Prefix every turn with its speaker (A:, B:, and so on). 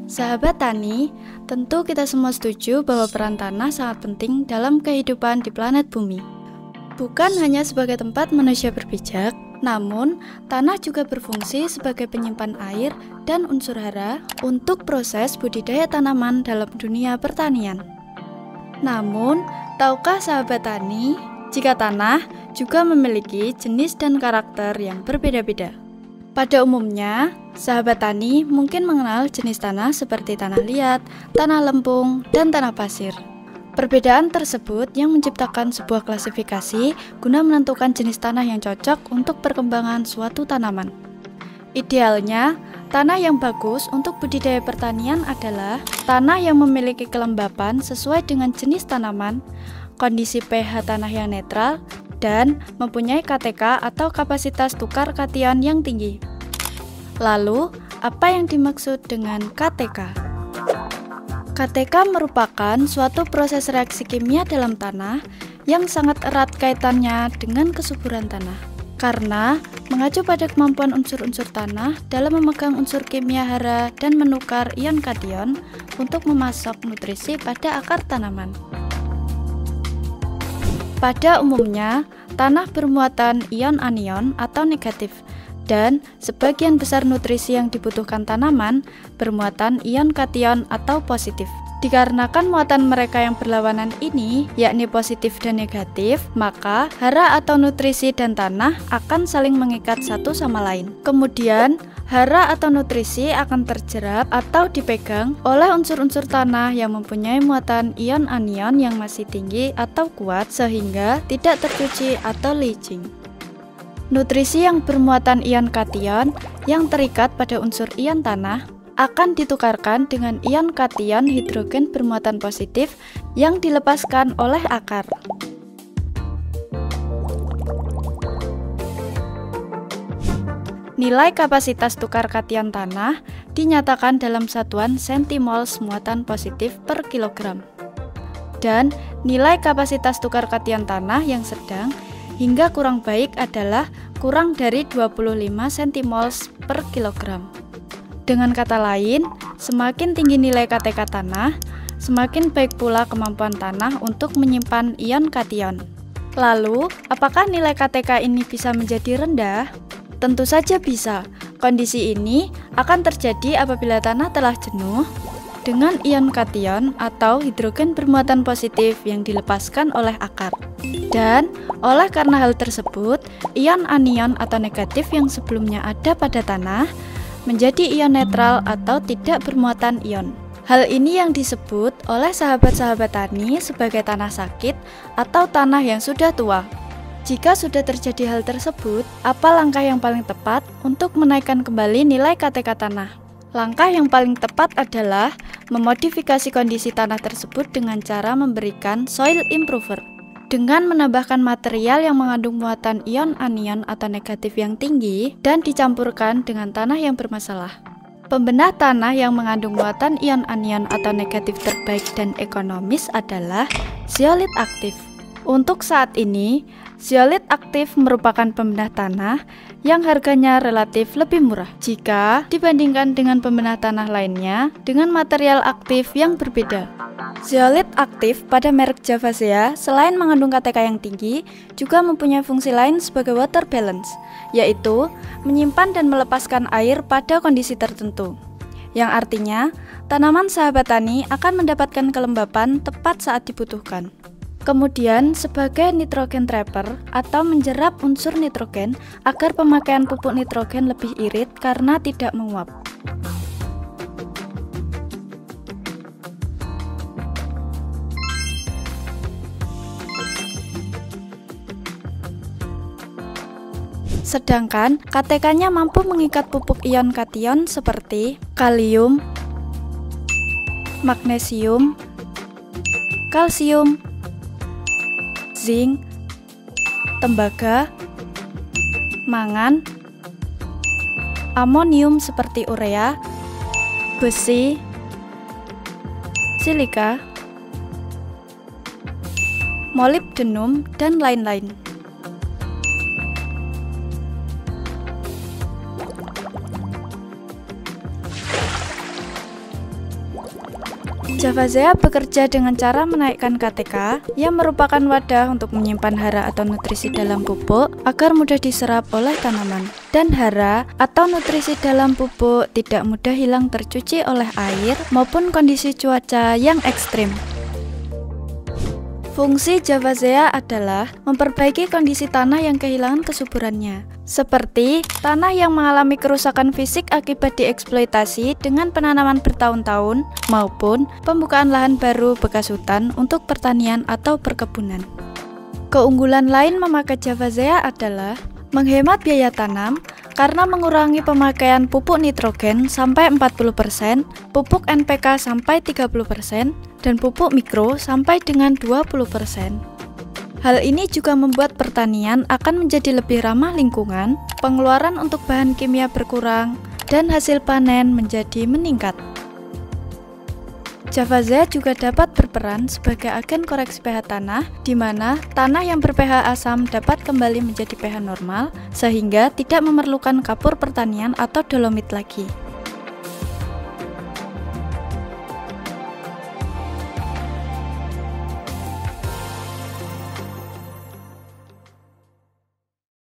A: Sahabat tani, tentu kita semua setuju bahwa peran tanah sangat penting dalam kehidupan di planet bumi. Bukan hanya sebagai tempat manusia berpijak, namun tanah juga berfungsi sebagai penyimpan air dan unsur hara untuk proses budidaya tanaman dalam dunia pertanian. Namun, tahukah sahabat tani, jika tanah juga memiliki jenis dan karakter yang berbeda-beda? Pada umumnya, sahabat tani mungkin mengenal jenis tanah seperti tanah liat, tanah lempung, dan tanah pasir. Perbedaan tersebut yang menciptakan sebuah klasifikasi guna menentukan jenis tanah yang cocok untuk perkembangan suatu tanaman. Idealnya, tanah yang bagus untuk budidaya pertanian adalah tanah yang memiliki kelembapan sesuai dengan jenis tanaman, kondisi pH tanah yang netral, dan mempunyai KTK atau kapasitas tukar kation yang tinggi. Lalu, apa yang dimaksud dengan KTK? KTK merupakan suatu proses reaksi kimia dalam tanah yang sangat erat kaitannya dengan kesuburan tanah. Karena mengacu pada kemampuan unsur-unsur tanah dalam memegang unsur kimia hara dan menukar ion kation untuk memasok nutrisi pada akar tanaman. Pada umumnya, tanah bermuatan ion anion atau negatif, dan sebagian besar nutrisi yang dibutuhkan tanaman bermuatan ion kation atau positif. Dikarenakan muatan mereka yang berlawanan ini, yakni positif dan negatif, maka hara atau nutrisi dan tanah akan saling mengikat satu sama lain. Kemudian, hara atau nutrisi akan terjerap atau dipegang oleh unsur-unsur tanah yang mempunyai muatan ion anion yang masih tinggi atau kuat sehingga tidak tercuci atau leaching. Nutrisi yang bermuatan ion kation yang terikat pada unsur ion tanah akan ditukarkan dengan ion kation hidrogen bermuatan positif yang dilepaskan oleh akar. Nilai kapasitas tukar kation tanah dinyatakan dalam satuan centimoles muatan positif per kilogram. Dan nilai kapasitas tukar kation tanah yang sedang hingga kurang baik adalah kurang dari 25 centimoles per kilogram. Dengan kata lain, semakin tinggi nilai KTK tanah, semakin baik pula kemampuan tanah untuk menyimpan ion kation. Lalu, apakah nilai KTK ini bisa menjadi rendah? Tentu saja bisa. Kondisi ini akan terjadi apabila tanah telah jenuh dengan ion kation atau hidrogen bermuatan positif yang dilepaskan oleh akar. Dan oleh karena hal tersebut, ion anion atau negatif yang sebelumnya ada pada tanah menjadi ion netral atau tidak bermuatan ion. Hal ini yang disebut oleh sahabat-sahabat tani sebagai tanah sakit atau tanah yang sudah tua. Jika sudah terjadi hal tersebut, apa langkah yang paling tepat untuk menaikkan kembali nilai KTK tanah? Langkah yang paling tepat adalah memodifikasi kondisi tanah tersebut dengan cara memberikan soil improver. Dengan menambahkan material yang mengandung muatan ion anion atau negatif yang tinggi dan dicampurkan dengan tanah yang bermasalah. Pembenah tanah yang mengandung muatan ion anion atau negatif terbaik dan ekonomis adalah zeolit aktif. Untuk saat ini, zeolit aktif merupakan pembenah tanah yang harganya relatif lebih murah jika dibandingkan dengan pembenah tanah lainnya dengan material aktif yang berbeda. Zeolit aktif pada merek Javasea selain mengandung KTK yang tinggi, juga mempunyai fungsi lain sebagai water balance, yaitu menyimpan dan melepaskan air pada kondisi tertentu. Yang artinya, tanaman sahabat tani akan mendapatkan kelembapan tepat saat dibutuhkan. Kemudian, sebagai nitrogen trapper atau menjerap unsur nitrogen agar pemakaian pupuk nitrogen lebih irit karena tidak menguap. Sedangkan KTK-nya mampu mengikat pupuk ion kation seperti kalium, magnesium, kalsium, zinc, tembaga, mangan, amonium seperti urea, besi, silika, molibdenum, dan lain-lain. Javazea bekerja dengan cara menaikkan KTK yang merupakan wadah untuk menyimpan hara atau nutrisi dalam pupuk agar mudah diserap oleh tanaman. Dan hara atau nutrisi dalam pupuk tidak mudah hilang tercuci oleh air maupun kondisi cuaca yang ekstrim. Fungsi Javazea adalah memperbaiki kondisi tanah yang kehilangan kesuburannya, seperti tanah yang mengalami kerusakan fisik akibat dieksploitasi dengan penanaman bertahun-tahun maupun pembukaan lahan baru bekas hutan untuk pertanian atau perkebunan. Keunggulan lain memakai Javazea adalah menghemat biaya tanam karena mengurangi pemakaian pupuk nitrogen sampai 40%, pupuk NPK sampai 30%, dan pupuk mikro sampai dengan 20%. Hal ini juga membuat pertanian akan menjadi lebih ramah lingkungan, pengeluaran untuk bahan kimia berkurang, dan hasil panen menjadi meningkat. Javazea juga dapat berperan sebagai agen koreksi pH tanah, di mana tanah yang ber-pH asam dapat kembali menjadi pH normal, sehingga tidak memerlukan kapur pertanian atau dolomit lagi.